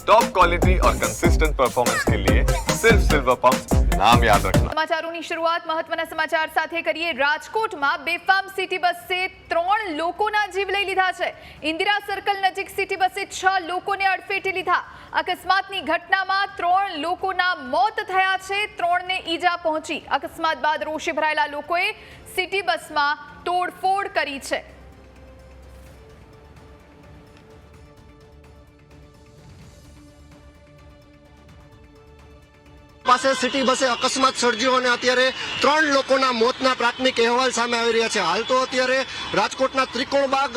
Top quality और consistent performance के लिए सिर्फ सिल्वर पंप नाम याद रखना। સમાચારોની શરૂઆત મહત્વના સમાચાર સાથે કરીએ। રાજકોટમાં બેફામ સિટી બસે 3 લોકોના જીવ લઈ લીધા છે। ઇન્દિરા સર્કલ નજીક સિટી બસે 6 લોકોને અડફેટે લીધા। અકસ્માતની ઘટનામાં 3 લોકોના મોત થયા છે, 3ને ઈજા પહોંચી। અકસ્માત બાદ રોષે ભરાયેલા લોકોએ સિટી બસમાં તોડફોડ કરી છે। પાસે સિટી બસે અકસ્માત સર્જ્યો અને અત્યારે 3 લોકોના મોતના પ્રાથમિક અહેવાલ સામે આવી રહ્યા છે। હાલ તો અત્યારે રાજકોટના ત્રિકોણબાગ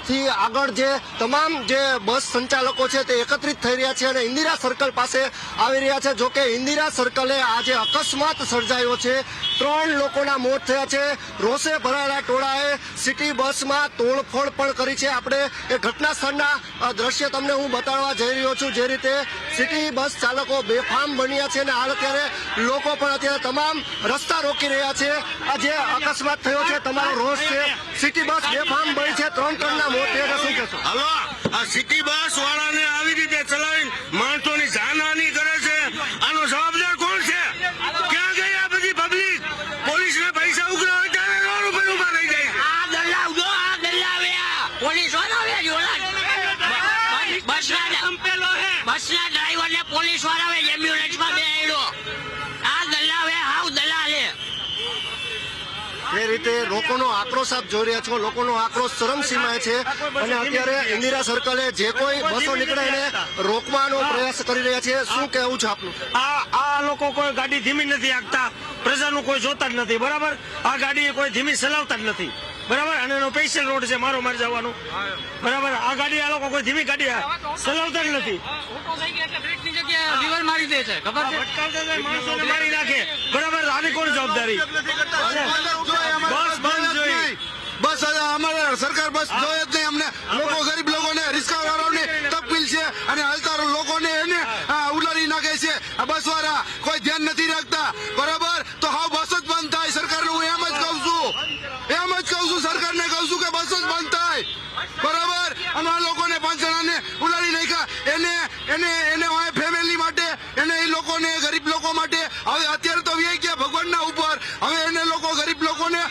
થી આગળ જે તમામ જે બસ સંચાલકો છે તે એકત્રિત થઈ રહ્યા છે અને ઇન્દિરા સર્કલ પાસે આવી રહ્યા છે। જોકે ઇન્દિરા સર્કલે આજે અકસ્માત સર્જાયો છે, 3 લોકોના મોત થયા છે। રોષે ભરાયેલા ટોળાએ સિટી બસમાં તોડફોડ પણ કરી છે। આપણે એ ઘટના સ્થળના દ્રશ્ય તમને હું બતાવવા જઈ રહ્યો છું, જે રીતે સિટી બસ ચાલકો બેફામ બન્યા છે અને હાલ અત્યારે લોકો પણ અત્યારે તમામ રસ્તા રોકી રહ્યા છે। આ જે અકસ્માત થયો છે તમારો રોષ છે, સિટી બસ બેફામ બની છે, 3 ના મોત થયા, શું કહેશો? હલો, આ સિટી બસ વાળાને આવી રીતે ચલાવીને માણસોની જાનહાની કરે છે, આનો જવાબદાર કોણ છે? ક્યાં ગઈ આ બધી પબ્લિક? પોલીસને પૈસા ઉઘરાવે ત્યારે રોડ ઉપર ઉભા રહી જાય। આ દલ્લાવ જો, આ દલ્લાવ્યા પોલીસ વાળા બસના ડ્રાઈવરને પોલીસ વાળા એમ્બ્યુલન્સમાં બેહાડ્યો। આ દલ્લાવે હાવ દલાલે। એ રીતે લોકોનો આક્રોશ આપ જોઈ રહ્યા છો, લોકોનો આક્રોશ ચરમસીમાએ છે અને અત્યારે ઇન્દિરા સર્કલે જે કોઈ બસો નીકળે એને રોકવાનો પ્રયાસ કરી રહ્યા છે। શું કહેવું છે આપનું? આ લોકો કોઈ ગાડી ધીમી નથી હાંકતા, પ્રજાનું કોઈ જોતા જ નથી, બરાબર? આ ગાડી કોઈ ધીમી ચલાવતા જ નથી, બરાબર? અને એનો સ્પેશિયલ રોડ છે મારો માર જવાનું, બરાબર? આ ગાડી આ લોકો કોઈ ધીમી ગાડી ચલાવતા જ નથી, લીવર મારી દે છે, ખબર છે? માણસોને મારી નાખે, બરાબર? આની કોણ જવાબદારી? બસ બંધ જોઈ, બસ અમારે સરકાર બસ જોઈએ જ નહીં, અમને લોકો ગરીબ લોકોને રિક્ષા વાળાને તકલીફ છે અને હાલતા લોકોને એને ઉલારી નાખે છે। આ બસ વાળા કોઈ ધ્યાન નથી રાખતા, બરાબર? તો હાવ બસ જ બંધ થાય સરકારને, હું એમ જ કહું છું, સરકારને કહું છું કે બસ જ બંધ થાય, બરાબર? અને આ લોકોને 5 જણાને ઉલારી નાખ્યા, એને ફેમિલી માટે, એને એ લોકોને ગરીબ લોકો માટે હવે અત્યારે તો વ્યાઈ ગયા ભગવાનના ઉપર, હવે એને લોકો ગરીબ લોકોને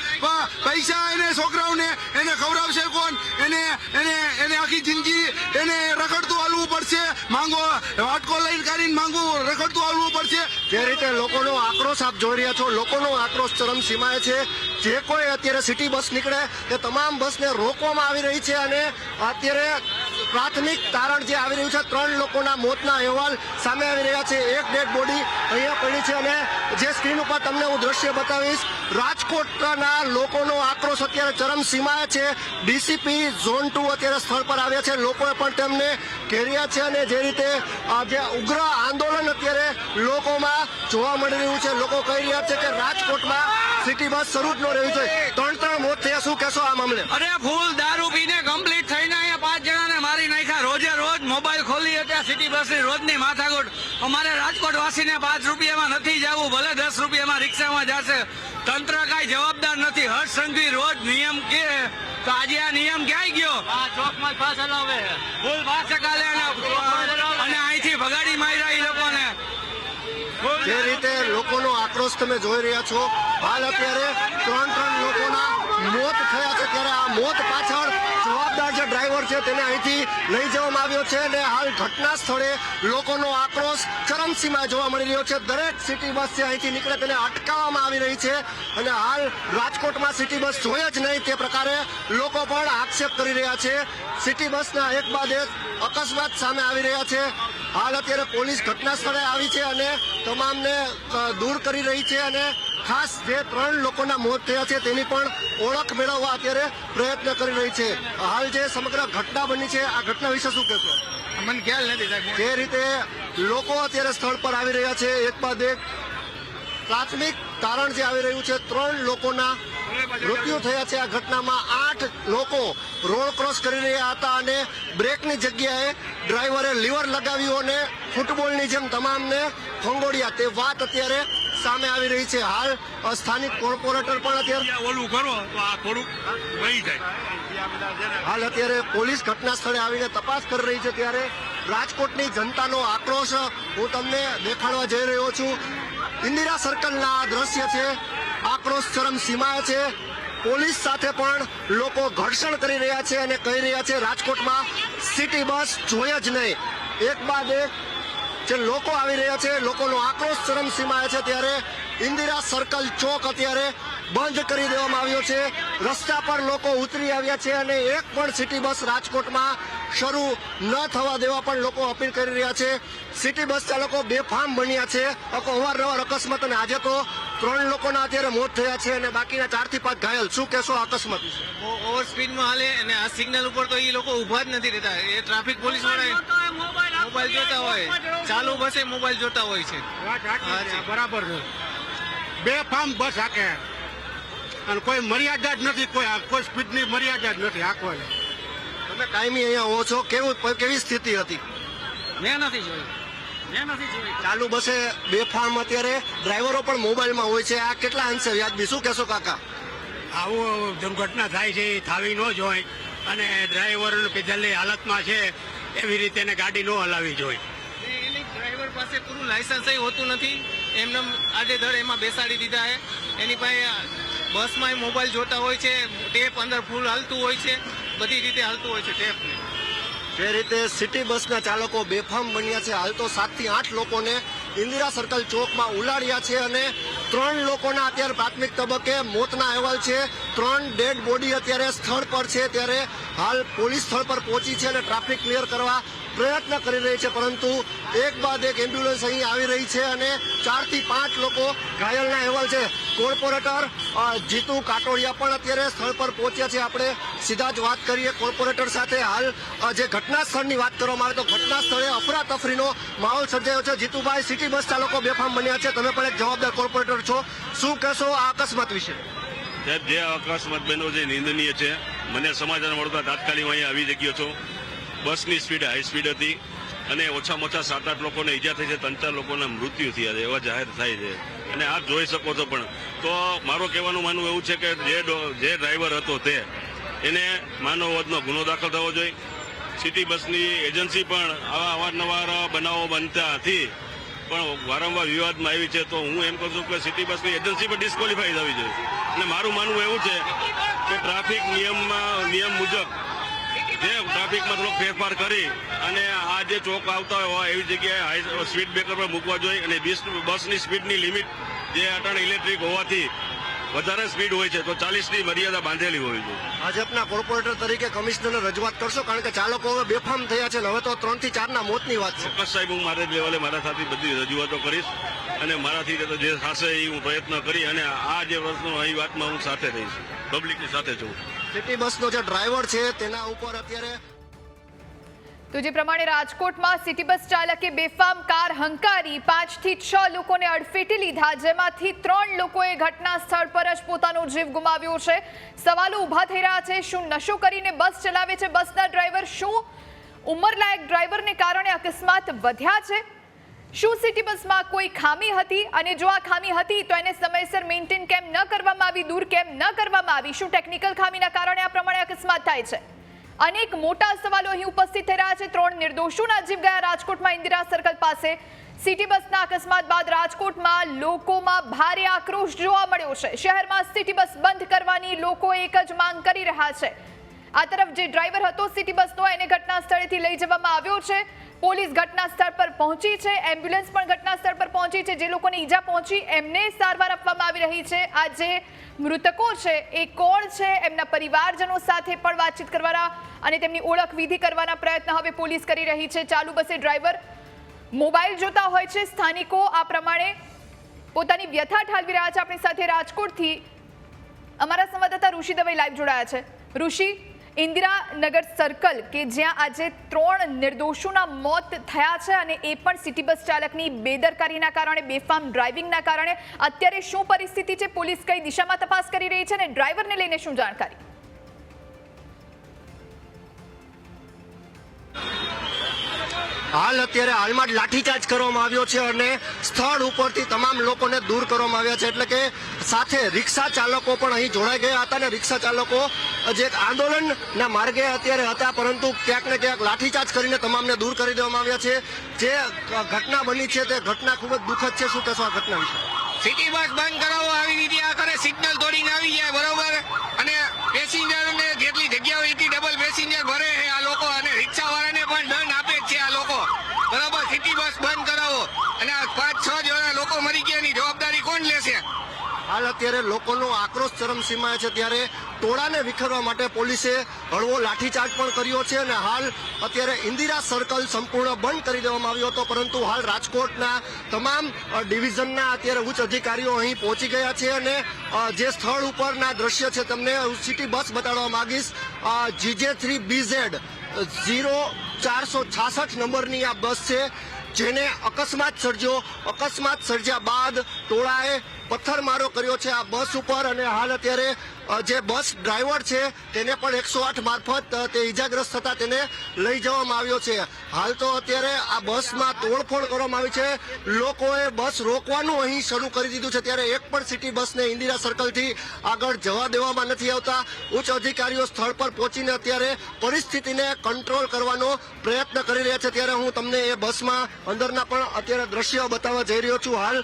પૈસા એને છોકરાઓને એને ખવડાવશે કોણ? એને આખી જિંદગી એને રખડતું હાલવું પડશે, માંગો વાટકો લઈને કાઢીને માંગવું, રખડતું હાલવું પડશે। જે રીતે લોકોનો આક્રોશ આપ જોઈ રહ્યા છો, લોકોનો આક્રોશ ચરમસીમાએ છે। જે કોઈ અત્યારે સિટી બસ નીકળે તે તમામ બસને રોકવામાં આવી રહી છે અને અત્યારે પ્રાથમિક તારણ જે આવી રહ્યું છે, 3 લોકોના મોતના અહેવાલ સામે આવી રહ્યા છે। એક ડેડ બોડી અહીંયા પડી છે અને જે સ્ક્રીન ઉપર તમને હું દ્રશ્ય બતાવીશ, રાજકોટના લોકોનો આક્રોશ અત્યારે ચરમસીમાએ છે। ડીસીપી ઝોન 2 અત્યારે સ્થળ પર આવ્યા છે, લોકોએ પણ તેમને ઘેર્યા છે અને જે રીતે જે ઉગ્ર આંદોલન અત્યારે લોકોમાં જોવા મળી રહ્યું છે। લોકો કહી રહ્યા છે કે રાજકોટમાં સિટી બસ શરૂ જ ન રહેવી જોઈએ। 3 મોત થયા, શું કહેશો આ મામલે? અરે ફૂલ દારૂ પીને કમ્પ્લીટ થઈને અહીંયા 5 જણાને મારી નાખ્યા। રોજે રોજ મોબાઈલ ખોલી હતા સિટી બસની રોજની માથાકૂટ। અમારે રાજકોટ વાસીને 5 રૂપિયામાં નથી જવું, ભલે 10 રૂપિયામાં રિક્ષામાં જશે, તંત્ર કાંઈ જવાબદાર નથી। હર્ષ સંઘવી રોજ નિયમ કે તો આજે આ નિયમ ક્યાંય ગયો? ચોકમાં પાસ હલાવે, ફૂલ પાસ કાલે અને અહીંથી ભગાડી માર્યા એ લોકોને। જે રીતે લોકોનો આક્રોશ તમે જોઈ રહ્યા છો, હાલ અત્યારે 3 લોકોના મોત થયા છે, ત્યારે આ મોત પાછળ જવાબદાર જે ડ્રાઈવર છે તેને અહીંથી લઈ જવામાં આવ્યો છે અને હાલ ઘટના સ્થળે લોકોનો આક્રોશ ચરમસીમાએ જોવા મળી રહ્યો છે। દરેક સિટી બસ છે અહીંથી નીકળે તેને અટકાવવામાં આવી રહી છે અને હાલ રાજકોટમાં સિટી બસ જોઈએ જ નહીં તે પ્રકારે લોકો પણ આક્ષેપ કરી રહ્યા છે। સિટી બસના એક બાદ એક અકસ્માત સામે આવી રહ્યા છે। હાલ અત્યારે પોલીસ ઘટના સ્થળે આવી છે અને તમામને દૂર કરી રહી છે અને ખાસ જે 3 લોકોના મોત થયા છે તેની પણ ઓળખ મેળવવા અત્યારે પ્રયત્ન કરી રહી છે। હાલ જે સમગ્ર ઘટના બની છે, આ ઘટના વિશે શું કહેશો? મને ખ્યાલ નથી જે રીતે લોકો અત્યારે સ્થળ પર આવી રહ્યા છે, એક બાદ એક પ્રાથમિક તારણ જે આવી રહ્યું છે, 3 લોકોના મૃત્યુ થયા છે। આ ઘટનામાં 8 લોકો રોડ ક્રોસ કરી રહ્યા હતા અને બ્રેકની જગ્યાએ ડ્રાઈવરે લીવર લગાવ્યું અને ફૂટબોલની જેમ તમામને ખંગોળ્યા, તે વાત અત્યારે સામે આવી રહી છે। હાલ સ્થાનિક કોર્પોરેટર પણ અત્યારે ઓલું કરો તો આ થોડુંક વહી જાય। હાલ અત્યારે પોલીસ ઘટના સ્થળે આવીને તપાસ કરી રહી છે, ત્યારે રાજકોટની જનતાનો આક્રોશ હું તમને દેખાડવા જઈ રહ્યો છું. ઇન્દિરા સર્કલના આ દ્રશ્ય છે. આક્રોશ ચરમસીમાએ છે. પોલીસ સાથે પણ લોકો ઘર્ષણ કરી રહ્યા છે અને કહી રહ્યા છે રાજકોટમાં સિટી બસ જોઈએ જ નહીં. એક બાદ એક જે લોકો આવી રહ્યા છે, લોકોનો આક્રોશ ચરમસીમાએ છે. ત્યારે ઇન્દિરા સર્કલ ચોક અત્યારે બંધ કરી દેવામાં આવ્યો છે. રસ્તા પર લોકો ઉતરી આવ્યા છે અને એક પણ સિટી બસ રાજકોટમાં શરૂ ન થવા દેવા પણ લોકો અપીલ કરી રહ્યા છે. સિટી બસ ચાલકો બેફામ બન્યા છે. અવારનવાર અકસ્માત અને આજે તો 3 લોકોના અત્યારે મોત થયા છે અને બાકીના 4 થી 5 ઘાયલ. શું કહેશો અકસ્માત વિશે? ઓવર સ્પીડમાં હાલે અને આ સિગ્નલ ઉપર તો એ લોકો ઊભા જ નથી રહેતા. એ ટ્રાફિક પોલીસ વાળા મોબાઈલ જોતા હોય, ચાલુ બસે મોબાઈલ જોતા હોય છે. બરાબર છે. બેફામ બસ હાકે અને કોઈ મર્યાદા જ નથી, કોઈ સ્પીડની મર્યાદા જ નથી હાંકવાની. તમે કાયમી અહીંયા હો છો, કેવી સ્થિતિ હતી? મેં નથી જોયું. ચાલુ બસે બેફામ અત્યારે ડ્રાઈવરો પણ મોબાઈલમાં હોય છે. આ કેટલા અંશે વ્યાજબી? શું કહેશો કાકા? આવું દુર્ઘટના થાય છે એ થવી ન જોઈએ અને ડ્રાઈવર પીધેલી હાલતમાં છે એવી રીતે એને ગાડી ન હલાવવી જોઈએ. એની ડ્રાઈવર પાસે પૂરું લાયસન્સ હોતું નથી. એમને આડે ધડ એમાં બેસાડી દીધા છે. એની પાસે બસમાં મોબાઈલ જોતા હોય છે, ટેપ અંદર ફૂલ હાલતું હોય છે, બધી રીતે હાલતું હોય છે ટેપને. જે રીતે સિટી બસના ચાલકો બેફામ બન્યા છે, હાલ તો 7 થી 8 લોકોને ઇન્દિરા સર્કલ ચોકમાં ઉલાડ્યા છે અને 3 લોકોના અત્યારે પ્રાથમિક તબક્કે મોતના અહેવાલ છે. 3 ડેડ બોડી અત્યારે સ્થળ પર છે. ત્યારે હાલ પોલીસ સ્થળ પર પહોંચી છે અને ટ્રાફિક ક્લિયર કરવા પ્રયત્ન કરી રહી છે, પરંતુ એક બાદ એક એમ્બ્યુલન્સ અહીં આવી રહી છે અને 4 થી 5 લોકો ઘાયલના અહેવાલ છે. કોર્પોરેટર જીતુ કાટોડિયા પણ અત્યારે સ્થળ પર પહોંચ્યા છે. આપણે સીધા જ વાત કરીએ કોર્પોરેટર સાથે. હાલ જે ઘટના સ્થળની વાત કરવામાં આવે તો ઘટના સ્થળે અફરાતફરીનો માહોલ સર્જાયો છે. જીતુભાઈ, સિટી બસ ચાલકો બેફામ બન્યા છે, તમે પણ એક જવાબદાર કોર્પોરેટર છો, શું કહેશો આ અકસ્માત વિશે? સાહેબ, જે અકસ્માત બન્યો છે નિંદનીય છે. મને સમાચાર મળતા તાત્કાલિક અહીંયા આવી ગયો છું. બસની સ્પીડ હાઈ સ્પીડ હતી અને ઓછામાં ઓછા 7-8 લોકોને ઈજા થઈ છે, 3-4 લોકોના મૃત્યુ થયા છે એવા જાહેર થાય છે અને આપ જોઈ શકો છો. પણ તો મારું કહેવાનું માનવું એવું છે કે જે ડ્રાઈવર હતો તે એને માનવવધનો ગુનો દાખલ થવો જોઈએ. સિટી બસની એજન્સી પણ આવા અવારનવાર બનાવો બનતા હતી પણ વારંવાર વિવાદમાં આવી છે. તો હું એમ કહું છું કે સિટી બસની એજન્સી પણ ડિસ્ક્વોલિફાઈ થવી જોઈએ અને મારું માનવું એવું છે કે ટ્રાફિક નિયમ મુજબ જે ટ્રાફિકમાં થોડોક ફેરફાર કરી અને આ જે ચોક આવતા હોય એવી જગ્યાએ હાઈ સ્પીડ બ્રેકર પર મૂકવા જોઈએ અને બસની સ્પીડની લિમિટ જે અટાણે ઇલેક્ટ્રિક હોવાથી વધારે સ્પીડ હોય છે તો 40ની મર્યાદા બાંધેલી હોવી જોઈએ. ભાજપના કોર્પોરેટર તરીકે કમિશનરને રજૂઆત કરશો? કારણ કે ચાલકો હવે બેફામ થયા છે ને હવે તો 3 થી 4 ના મોતની વાત છે. ચોક્કસ સાહેબ, હું મારા લેવલે મારા સાથે બધી રજૂઆતો કરીશ અને મારાથી જે થશે એ હું પ્રયત્ન કરી અને આ જે વસ્તુ એ વાતમાં હું સાથે રહીશ, પબ્લિકની સાથે છું. સિટી બસનો જે ડ્રાઈવર છે તેના ઉપર અત્યારે તો જે પ્રમાણે રાજકોટમાં સિટી બસ ચાલકે બેફામ કાર હંકારી 5 થી 6 લોકોને અડફેટે લીધા, જેમાંથી 3 લોકોએ ઘટના સ્થળ પર જ પોતાનો જીવ ગુમાવ્યો છે. સવાલો ઊભા થઈ રહ્યા છે, શું નશો કરીને બસ ચલાવે છે બસના ડ્રાઈવર? શું ઉંમરલાયક ડ્રાઈવરને કારણે અકસ્માત વધ્યા છે? શું સિટી બસમાં કોઈ ખામી હતી અને જો આ ખામી હતી તો એને સમયસર મેન્ટેન કેમ ન કરવામાં આવી, દૂર કેમ ન કરવામાં આવી? શું ટેકનિકલ ખામીના કારણે આ પ્રમાણે અકસ્માત થાય છે? અનેક મોટા સવાલો અહીં ઉપસ્થિત થઈ રહ્યા છે. 3 નિર્દોષોના જીવ ગયા રાજકોટમાં ઇન્દિરા સર્કલ પાસે. સિટી બસના અકસ્માત બાદ રાજકોટમાં લોકોમાં ભારે આક્રોશ જોવા મળ્યો છે. શહેરમાં સિટી બસ બંધ કરવાની લોકો એક જ માંગ કરી રહ્યા છે. આ તરફ જે ડ્રાઈવર હતો સિટી બસનો એને ઘટના સ્થળેથી લઈ જવામાં આવ્યો છે. પોલીસ ઘટના સ્થળ પર પહોંચી છે, એમ્બ્યુલન્સ પણ ઘટના સ્થળ પર પહોંચી છે. જે લોકોને ઈજા પહોંચી એમને સારવાર આપવામાં આવી રહી છે. આ જે મૃતકો છે એ કોણ છે, એમના પરિવારજનો સાથે પણ વાતચીત કરવાના અને તેમની ઓળખ વિધિ કરવાના પ્રયત્ન હવે પોલીસ કરી રહી છે. ચાલુ બસે ડ્રાઈવર મોબાઈલ જોતા હોય છે. સ્થાનિકો આ પ્રમાણે પોતાની વ્યથા ઠાલવી રહ્યા છે. આપણી સાથે રાજકોટથી અમારા સંવાદદાતા ઋષિ દવે લાઈવ જોડાયા છે. ઋષિ, ઇન્દિરાનગર સર્કલ કે જ્યાં આજે 3 નિર્દોષોના મોત થયા છે અને એ પણ સિટી બસ ચાલકની બેદરકારીના કારણે, બેફામ ડ્રાઇવિંગના કારણે, અત્યારે શું પરિસ્થિતિ છે? પોલીસ કઈ દિશામાં તપાસ કરી રહી છે અને ડ્રાઈવરને લઈને શું જાણકારી? હાલમાં જ લાઠીચાર્જ કરવામાં આવ્યો છે અને સ્થળ ઉપરથી તમામ લોકોને દૂર કરવામાં આવ્યા છે. એટલે કે સાથે રિક્ષા ચાલકો પણ અહીં જોડાઈ ગયા હતા અને રિક્ષા ચાલકો જે આંદોલનના માર્ગે અત્યારે હતા, પરંતુ ક્યાંક ને ક્યાંક લાઠીચાર્જ કરીને તમામને દૂર કરી દેવામાં આવ્યા છે. જે ઘટના બની છે તે ઘટના ખૂબ જ દુઃખદ છે. શું કહેશો આ ઘટના વિશે? સિટી બસ બંધ કરાવો, આવી રીતે આ કરે, સિગ્નલ તોડીને આવી જાય, બરોબર, અને પેસેન્જરને જેટલી જગ્યા હોય એટલી ડબલ પેસેન્જર ભરે છે આ લોકો, અને રિક્ષાવાળાને પણ દંડ આપે જ છે આ લોકો, બરોબર. સિટી બસ બંધ કરાવો, અને આ 5-6 જણા લોકો મરી ગયા એની જવાબદારી કોણ લેશે? હાલ અત્યારે લોકોનો આક્રોશ ચરમસીમાએ છે, ત્યારે ટોળાને વિખેરવા માટે પોલીસે હળવો લાઠીચાર્જ પણ કર્યો છે અને હાલ અત્યારે ઇન્દિરા સર્કલ સંપૂર્ણ બંધ કરી દેવામાં આવ્યો હતો. પરંતુ હાલ રાજકોટના તમામ ડિવિઝનના અત્યારે ઉચ્ચ અધિકારીઓ અહીં પહોંચી ગયા છે અને જે સ્થળ ઉપરના દ્રશ્ય છે તમને સિટી બસ બતાડવા માંગીશ. GJ3BZ 0466 નંબરની આ બસ છે, જેને અકસ્માત સર્જ્યા બાદ ટોળાએ પથ્થરમારો કર્યો છે આ બસ ઉપર અને હાલ અત્યારે જે બસ ડ્રાઈવર છે તેને પણ 108 મારફત તે ઈજાગ્રસ્ત થતા તેને લઈ જવામાં આવ્યો છે. હાલ તો અત્યારે આ બસમાં તોડફોડ કરવામાં આવી છે, લોકોએ બસ રોકવાનું અહીં શરૂ કરી દીધું છે, ત્યારે એક પણ સિટી બસને ઇન્દિરા સર્કલથી આગળ જવા દેવામાં નથી આવતા. ઉચ્ચ અધિકારીઓ સ્થળ પર પહોંચીને અત્યારે પરિસ્થિતિને કંટ્રોલ કરવાનો પ્રયત્ન કરી રહ્યા છે. ત્યારે હું તમને એ બસમાં અંદરના પણ અત્યારે દ્રશ્યો બતાવવા જઈ રહ્યો છું. હાલ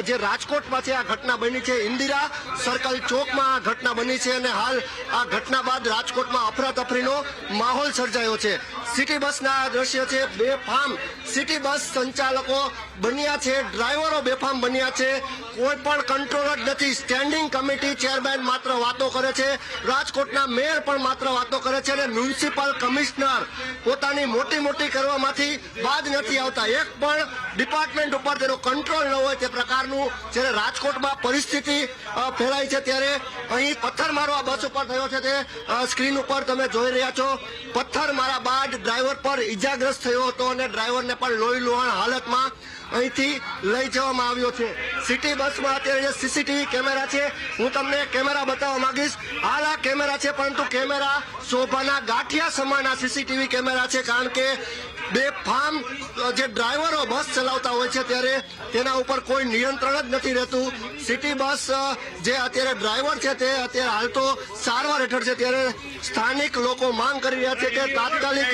જે રાજકોટમાં છે આ ઘટના બની છે, ઇન્દિરા સર્કલ ચોકમાં આ ઘટના બની છે અને હાલ આ ઘટના બાદ રાજકોટમાં અફરાતફરીનો માહોલ સર્જાયો છે. સિટી બસના દ્રશ્ય છે, બેફામ સિટી બસ સંચાલકો બન્યા છે, ડ્રાઈવરો બેફામ બન્યા છે, કોઈ પણ કંટ્રોલ જ નથી. સ્ટેન્ડિંગ કમિટી ચેરમેન માત્ર વાતો કરે છે, રાજકોટના મેયર પણ માત્ર વાતો કરે છે અને મ્યુનિસિપલ કમિશનર પોતાની મોટી કરવામાંથી બાદ નથી આવતા. એક પણ ડિપાર્ટમેન્ટ ઉપર તેનો કંટ્રોલ ન હોય તે પ્રકારનું જ્યારે રાજકોટમાં પરિસ્થિતિ ફેલાઈ છે. ત્યારે અહીં પથ્થરમારો આ બસ ઉપર થયો છે, તે સ્ક્રીન ઉપર તમે જોઈ રહ્યા છો. પથ્થરમારા બાદ ડ્રાઈવર પર ઈજાગ્રસ્ત થયો હતો અને ડ્રાઈવરને પણ લોહી લુહાણ હાલતમાં અહીંથી લઈ જવામાં આવ્યો છે. સિટી બસમાં અત્યારે જે સીસીટીવી કેમેરા છે, હું તમને કેમેરા બતાવવા માંગીશ. હાલ આ કેમેરા છે, પરંતુ કેમેરા શોભાના ગાંઠિયા સમાન આ સીસીટીવી કેમેરા છે, કારણ કે બેફામ જે ડ્રાઈવરો બસ ચલાવતા હોય છે ત્યારે તેના ઉપર કોઈ નિયંત્રણ જ નથી રહેતું. સિટી બસ જે અત્યારે ડ્રાઈવર છે તે અત્યારે હાલ તો સારવાર હેઠળ છે, ત્યારે સ્થાનિક લોકો માંગ કરી રહ્યા છે કે તાત્કાલિક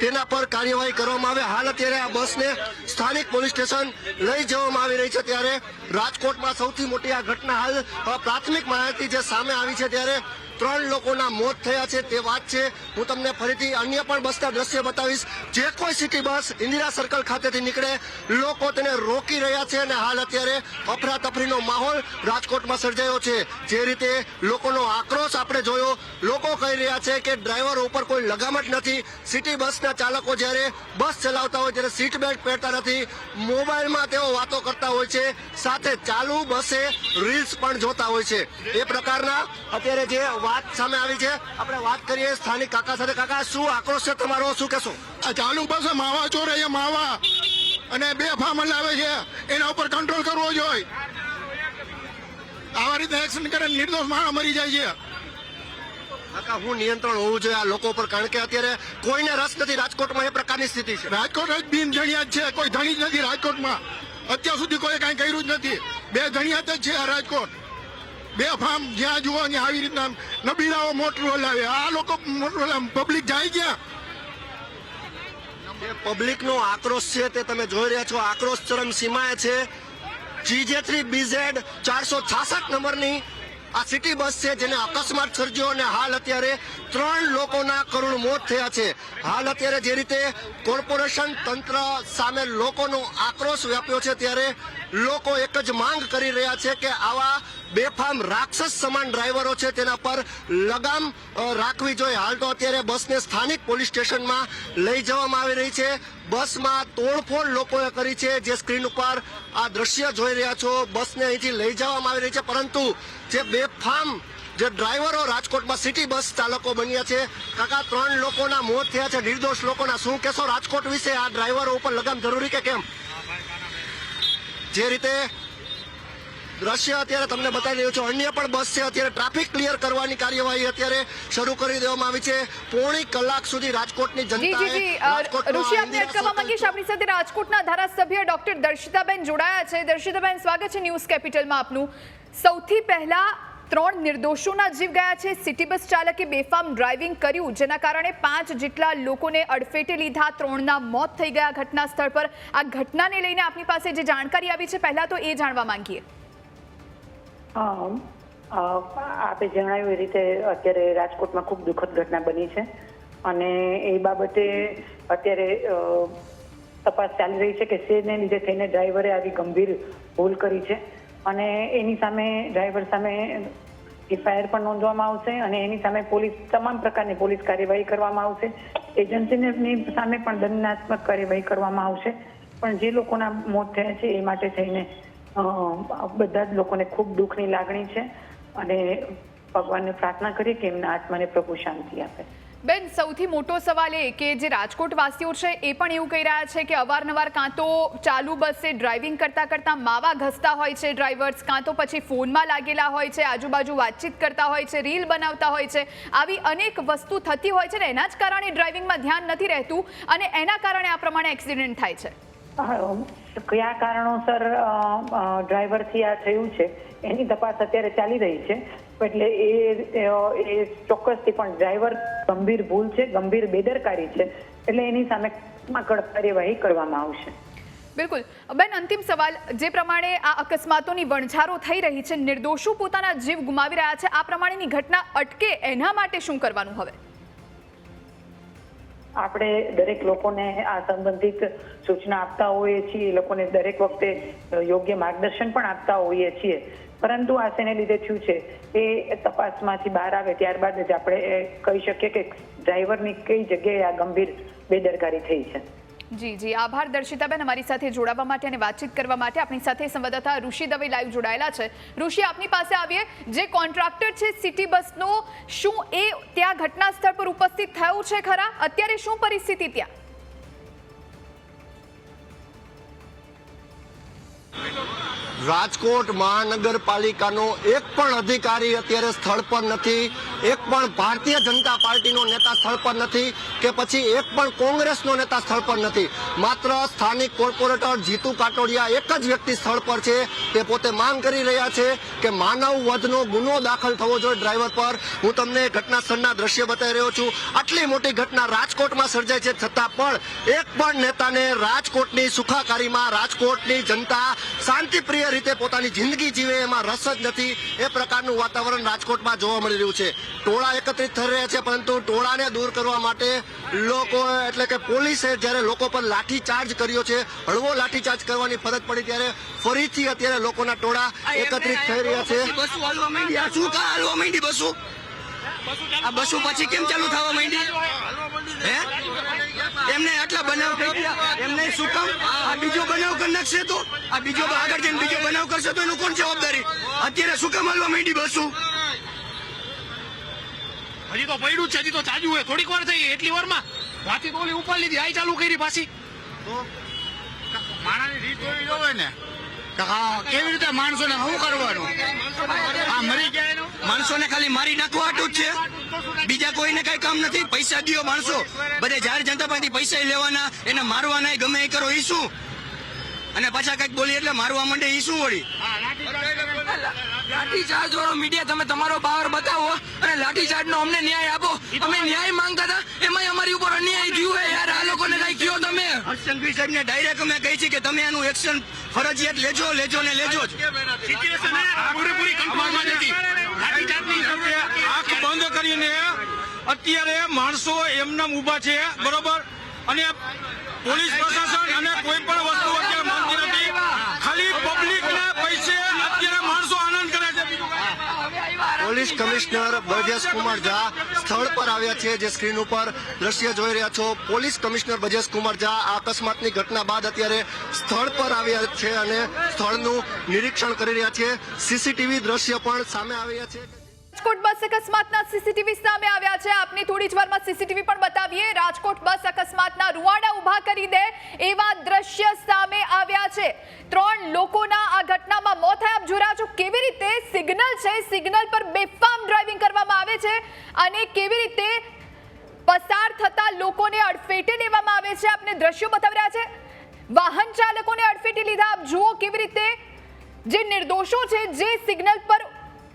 તેના પર કાર્યવાહી કરવામાં આવે. હાલ અત્યારે આ બસને સ્થાનિક પોલીસ સ્ટેશન લઈ જવામાં આવી રહી છે. ત્યારે રાજકોટમાં સૌથી મોટી આ ઘટના હાલ પ્રાથમિક માહિતી જે સામે આવી છે, ત્યારે 3 લોકોના મોત થયા છે તે વાત છે. હું તમને ફરીથી અન્ય પણ બસના દ્રશ્ય બતાવીશ. જે કોઈ સિટી બસ ઇન્દિરા સર્કલ ખાતેથી નીકળે, લોકો તેને રોકી રહ્યા છે અને હાલ અત્યારે અફરાતફરીનો માહોલ રાજકોટમાં સર્જાયો છે. જે રીતે લોકોનો આક્રોશ આપણે જોયો, લોકો કહી રહ્યા છે કે ડ્રાઈવરો ઉપર કોઈ લગામ જ નથી. સિટી બસના ચાલકો જ્યારે બસ ચલાવતા હોય ત્યારે સીટ બેલ્ટ પહેરતા નથી, મોબાઈલમાં તેઓ વાતો કરતા હોય છે, સાથે ચાલુ બસે રીલ્સ પણ જોતા હોય છે. એ પ્રકારના અત્યારે જે વાત સામે આવી છે, આપણે વાત કરીએ સ્થાનિક કાકા સાથે. કાકા, શું આક્રોશ છે તમારો, શું કહેશો? આ ચાલુ બસ માવા ચોરે છે, માવા અને બેફામ લાવે છે, એના ઉપર કંટ્રોલ કરવો જોઈએ. આવા રીતે એક્શન કરે નિર્દોષ માણસ મરી જાય છે. કાકા, હું નિયંત્રણ હોવું જોઈએ આ લોકો પર, કારણ કે અત્યારે કોઈને રસ નથી રાજકોટમાં, એ પ્રકારની સ્થિતિ છે. રાજકોટ જ બિન ધણિયાત છે, કોઈ ધણી જ નથી રાજકોટમાં. અત્યાર સુધી કોઈ કાંઈ કર્યું જ નથી. બે ધણિયાત જ છે આ રાજકોટ. બેફામ જ્યાં જુઓ ત્યાં આવી રીતના નબીરાઓ મોટર હલાવે. આ લોકો મોટર હલાવે, પબ્લિક જાય ક્યાં? પબ્લિકનો આક્રોશ છે તે તમે જોઈ રહ્યા છો, આક્રોશ ચરમસીમાએ છે. GJ3BZ 466 નંબરની આ સિટી બસ છે, જેને અકસ્માત સર્જ્યો અને હાલ અત્યારે 3 લોકોના કરુણ મોત થયા છે. હાલ અત્યારે જે રીતે કોર્પોરેશન તંત્ર સામે લોકોનો આક્રોશ વ્યાપ્યો છે, ત્યારે લોકો એક જ માંગ કરી રહ્યા છે કે આવા બેફામ રાક્ષસ સમાન ડ્રાઈવરો છે તેના પર લગામ રાખવી જોઈએ. હાલ તો અત્યારે બસને સ્થાનિક પોલીસ સ્ટેશનમાં લઈ જવામાં આવી રહી છે. બસમાં તોડફોડ લોકોએ કરી છે, જે સ્ક્રીન ઉપર આ દ્રશ્ય જોઈ રહ્યા છો. બસને અહીંથી લઈ જવામાં આવી રહી છે, પરંતુ જે બેફામ જે ડ્રાઈવરો રાજકોટમાં સિટી બસ ચાલકો બન્યા છે. કાકા, 3 લોકોના મોત થયા છે, નિર્દોષ લોકોના. શું કહેશો રાજકોટ વિશે? આ ડ્રાઈવરો ઉપર લગામ જરૂરી કે કેમ? જે રીતે દ્રશ્ય અત્યારે તમને બતાવી રહ્યો છું. અન્ય પણ બસ છે, અત્યારે ટ્રાફિક ક્લિયર કરવાની કાર્યવાહી અત્યારે શરૂ કરી દેવામાં આવી છે. પોણી કલાક સુધી રાજકોટની જનતાએ ઋષિ, આપને અટકાવવા માંગીશ. આપણી સાથે રાજકોટના ધારાસભ્ય ડોક્ટર દર્શિતાબેન જોડાયા છે. દર્શિતાબેન, સ્વાગત છે ન્યૂઝ કેપિટલમાં આપનું. સૌથી પહેલા 3 નિર્દોષોના જીવ ગયા છે. સિટી બસ ચાલકે બેફામ ડ્રાઇવિંગ કર્યું, જેના કારણે 5 જેટલા લોકોને અડફેટે લીધા. 3ના મોત થઈ ગયા ઘટના સ્થળ પર. આ ઘટનાને લઈને આપની પાસે જે જાણકારી આવી છે, પહેલા તો એ જાણવા માંગીએ. આપે જણાવ્યું એ રીતે અત્યારે રાજકોટમાં ખૂબ દુઃખદ ઘટના બની છે અને એ બાબતે અત્યારે તપાસ ચાલી રહી છે કે શેરને લીધે થઈને ડ્રાઈવરે આવી ગંભીર ભૂલ કરી છે અને એની સામે ડ્રાઈવર સામે એફઆઈઆર પણ નોંધવામાં આવશે અને એની સામે તમામ પ્રકારની પોલીસ કાર્યવાહી કરવામાં આવશે. એજન્સીની સામે પણ દંડનાત્મક કાર્યવાહી કરવામાં આવશે. પણ જે લોકોના મોત થયા છે એ માટે થઈને બધા જ લોકોને ખૂબ દુઃખની લાગણી છે અને ભગવાનને પ્રાર્થના કરી કે એમના આત્માને પ્રભુ શાંતિ આપે. બેન, સૌથી મોટો સવાલ એ કે જે રાજકોટ વાસીઓ છે એ પણ એવું કહી રહ્યા છે કે અવારનવાર કાં તો ચાલુ બસે ડ્રાઇવિંગ કરતા માવા ઘસતા હોય છે ડ્રાઈવર્સ, કાં તો પછી ફોનમાં લાગેલા હોય છે, આજુબાજુ વાતચીત કરતા હોય છે, રીલ બનાવતા હોય છે. આવી અનેક વસ્તુ થતી હોય છે ને એના જ કારણે ડ્રાઇવિંગમાં ધ્યાન નથી રહેતું અને એના કારણે આ પ્રમાણે એક્સિડન્ટ થાય છે. કયા કારણોસર ડ્રાઈવરથી આ થયું છે એની તપાસ અત્યારે ચાલી રહી છે. એટલે એ ચોક્કસથી પણ ડ્રાઈવર ગંભીર ભૂલ છે, ગંભીર બેદરકારી છે, એટલે એની સામે કડક કાર્યવાહી કરવામાં આવશે. બિલકુલ. બેન, અંતિમ સવાલ, જે પ્રમાણે આ અકસ્માતોની વણઝારો થઈ રહી છે, નિર્દોષો પોતાના જીવ ગુમાવી રહ્યા છે, આ પ્રમાણેની ઘટના અટકે એના માટે શું કરવાનું હવે? આપણે દરેક લોકોને આ સંબંધિત સૂચના આપતા હોઈએ છીએ, એ લોકોને દરેક વખતે યોગ્ય માર્ગદર્શન પણ આપતા હોઈએ છીએ. પરંતુ આ શેને લીધે થયું છે એ તપાસમાંથી બહાર આવે ત્યારબાદ જ આપણે કહી શકીએ કે ડ્રાઈવરની કઈ જગ્યાએ આ ગંભીર બેદરકારી થઈ છે. જી, આભાર દર્શિતાબેન અમારી સાથે જોડાવા માટે અને વાતચીત કરવા માટે. આપણી સાથે સંવાદદાતા ઋષિ દવે લાઈવ જોડાયેલા છે. ઋષિ, આપની પાસે આવીએ. જે કોન્ટ્રાક્ટર છે સિટી બસનો, શું એ ત્યાં ઘટના સ્થળ પર ઉપસ્થિત થયું છે ખરા? અત્યારે શું પરિસ્થિતિ ત્યાં? રાજકોટ મહાનગરપાલિકાનો એક પણ અધિકારી અત્યારે સ્થળ પર નથી. એક પણ ભારતીય જનતા પાર્ટીનો નેતા સ્થળ પર નથી કે પછી એક પણ કોંગ્રેસનો નેતા સ્થળ પર નથી. માત્ર સ્થાનિક કોર્પોરેટર જીતુ કાટોડિયા એક જ વ્યક્તિ સ્થળ પર છે. તે પોતે માંગ કરી રહ્યા છે કે માનવ વધનો ગુનો દાખલ થવો જોઈએ ડ્રાઈવર પર. હું તમને ઘટના સ્થળના દ્રશ્ય બતાવી રહ્યો છું. આટલી મોટી ઘટના રાજકોટમાં સર્જાય છે છતાં પણ એક પણ નેતાને રાજકોટની સુખાકારીમાં, રાજકોટની જનતા શાંતિપ્રિય રીતે પોતાની જિંદગી જીવે એમાં રસ જ નથી. એ પ્રકારનું વાતાવરણ રાજકોટમાં જોવા મળી રહ્યું છે. ટોળા એકત્રિત થઈ રહ્યા છે, પરંતુ ટોળાને દૂર કરવા માટે લોકો એટલે કે પોલીસે જ્યારે લોકો પર લાઠીચાર્જ કર્યો છે, હળવો લાઠીચાર્જ કરવાની ફરજ પડી, ત્યારે ફરીથી અત્યારે લોકોના ટોળા એકત્રિત થઈ રહ્યા છે. બસો હાલવા માંડી, આ શું કા હાલવા માંડી બસો? આ બસો પછી કેમ ચાલુ થવા માંડી? હે, એમને આટલા બનાવ થઈ ગયા, એમને શું કામ આ બીજો બનાવ કરી નાખશે? તો આ બીજો આગળ જઈને બીજો બનાવ કરશે તો એનું કોણ જવાબદારી? અત્યારે શું કામ હાલવા માંડી બસો? હજી તો પડ્યું જ છે, હજી તો ચાલુ હોય. થોડીક વાર થઈ, એટલી વારમાં વાથી તો ઓલી ઉપાડી લીધી, આઈ ચાલુ કરી પાછી. તો માણાની રીત હોય જોવે ને કેવી રીતે માણસોને શું કરવાનું? આ મરી ગયા માણસોને ખાલી મારી નાખવા આટું જ છે, બીજા કોઈને કઈ કામ નથી. પૈસા દિયો માણસો, બધે જાહેર જનતા પાસેથી પૈસા લેવાના, એને મારવાના, ગમે એ કરો, એ શું? અને પાછા કઈક બોલી એટલે મારવા માંડે, એ શું વળી? લાઠીચાર્જ વાળો મીડિયા, તમે તમારો પાવર બતાવો અને લાઠીચાર્જ નો અમને ન્યાય આપો. અમે ન્યાય માંગતા હતા, એમાં અમારી ઉપર અન્યાય થયું હોય યાર. આ લોકોને કઈ કયો તમે? હર્ષંઘવી સાહેબ ને ડાયરેક્ટ અમે કહી છે કે તમે એનું એક્શન ફરજિયાત લેજો ને લેજો જ. સિચ્યુએશન પૂરેપૂરી કંટ્રોલમાં નથી. લાઠીચાર્જની આંખ બંધ કરીને અત્યારે માણસો એમનામ ઊભા છે, બરોબર? અને પોલીસ પ્રશાસન અને કોઈ પણ વસ્તુ અત્યારે માનતી નથી. ખાલી પબ્લિકને પૈસે અત્યારે માણસો આનંદ કરે છે. પોલીસ કમિશનર બ્રજેશ કુમાર ઝા સ્થળ પર આવ્યા છે. જે સ્ક્રીન ઉપર દ્રશ્ય જોઈ રહ્યા છો, પોલીસ કમિશનર બ્રજેશ કુમાર ઝા આ અકસ્માતની ઘટના બાદ અત્યારે સ્થળ પર આવ્યા છે અને સ્થળનું નિરીક્ષણ કરી રહ્યા છે. સીસીટીવી દ્રશ્ય પણ સામે આવ્યા છે. રાજકોટ બસ અકસ્માતના સીસીટીવી સામે આવ્યા છે. આપને થોડી જ વારમાં સીસીટીવી પણ બતાવીએ. રાજકોટ બસ અકસ્માતના રૂવાડા ઊભા કરી દે એવા દ્રશ્ય સામે આવ્યા છે. 3 લોકોના આ ઘટનામાં મોત થયા. જોઈ રહ્યા છો કેવી રીતે સિગ્નલ છે, સિગ્નલ પર બેફામ ડ્રાઇવિંગ કરવામાં આવે છે અને કેવી રીતે પસાર થતા લોકોને અડફેટે લેવામાં આવે છે. આપને દ્રશ્યો બતાવી રહ્યા છે, વાહન ચાલકોને અડફેટે લીધા. આપ જુઓ કેવી રીતે જે નિર્દોષો છે જે સિગ્નલ પર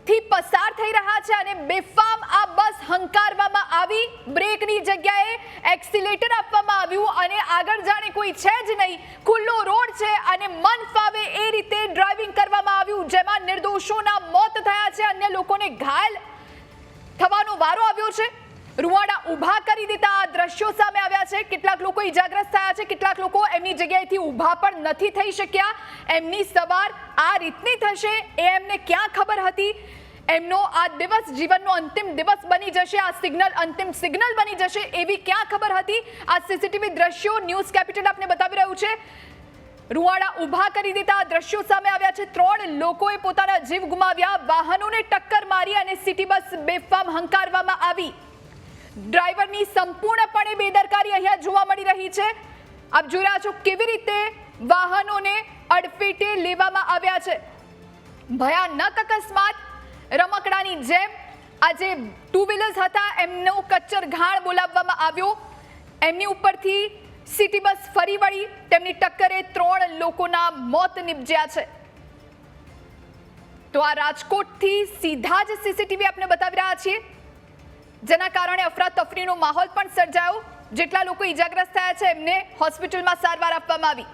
થી પસાર થઈ રહ્યા છે અને બેફામ આ બસ હંકારવામાં આવી. બ્રેકની જગ્યાએ એક્સિલેટર આપવામાં આવ્યું અને આગળ જાણે કોઈ છે જ નહીં, ખુલ્લો રોડ છે અને મન ફાવે એ રીતે ડ્રાઇવિંગ કરવામાં આવ્યું, જેમાં નિર્દોષોના મોત થયા છે, અન્ય લોકોને ઘાયલ થવાનો વારો આવ્યો છે. રૂવાડા ઊભા કરી દીધા આ દ્રશ્યો સામે આવ્યા છે. કેટલાક લોકો ઈજાગ્રસ્ત થયા છે, કેટલાક લોકો એમની જગ્યાએથી ઊભા પણ નથી થઈ શક્યા. એમની સવાર આ રીતની થશે એ એમને ક્યાં ખબર હતી. એમનો આ દિવસ જીવનનો અંતિમ દિવસ બની જશે, આ સિગ્નલ અંતિમ સિગ્નલ બની જશે એવી ક્યાં ખબર હતી. આ સીસીટીવી દ્રશ્યો ન્યૂઝ કેપિટલ આપને બતાવી રહ્યું છે. રૂવાડા ઊભા કરી દીધા દ્રશ્યો સામે આવ્યા છે. 3 લોકોએ પોતાના જીવ ગુમાવ્યા. વાહનોને ટક્કર મારી અને સિટી બસ બેફામ હંકારવામાં આવી. ડ્રાઈવરની સંપૂર્ણપણે બેદરકારી અહીંયા જોવા મળી રહી છે. આપ જોઈ રહ્યા છો કેવી રીતે વાહનોને અડફેટે લેવામાં આવ્યા છે. ભયાનક અકસ્માત. રમકડાની જેમ આજે 2 વ્હીલર્સ હતા એમનો કચ્ચર ઘાણ બોલાવવામાં આવ્યો. એમની ઉપરથી સિટી બસ ફરી વળી, તેમની ટક્કરે 3 લોકોના મોત નિપજ્યા છે. તો આ રાજકોટથી સીધા જ સીસીટીવી આપણે બતાવી રહ્યા છીએ, જેના કારણે અફરાતફરીનો માહોલ પણ સર્જાયો. જેટલા લોકો ઈજાગ્રસ્ત થયા છે એમને હોસ્પિટલમાં સારવાર આપવામાં આવી.